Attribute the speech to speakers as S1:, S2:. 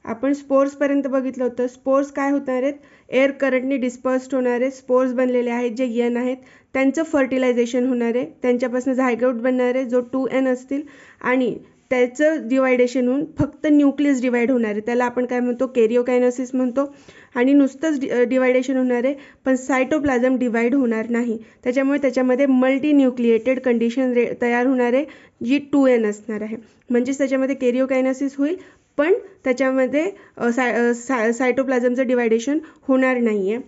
S1: आपण स्पोर्सपर्यंत बघितलं होतं. स्पोर्स काय होणार आहेत, एअर करंटनी डिस्पर्स्ड होणारे स्पोर्स बनलेले आहेत जे यन आहेत, त्यांचं फर्टिलायझेशन होणार आहे, त्यांच्यापासून झायगोट बनणार आहे जो 2n असतील आणि त्याचं डिवायडेशन होऊन फक्त न्यूक्लियस डिवाइड होणार आहे, त्याला आपण काय म्हणतो, कॅरिओकायनोसिस म्हणतो. आणि नुसतंच डिवायडेशन होणार आहे पण सायटोप्लाझम डिवाइड होणार नाही, त्याच्यामुळे त्याच्यामध्ये मल्टी न्यूक्लिएटेड कंडिशन तयार होणार आहे जी 2n असणार आहे. म्हणजेच त्याच्यामध्ये कॅरिओकायनोसिस होईल पण त्याच्यामध्ये सायटोप्लाझमचं डिवायडेशन होणार नाही आहे.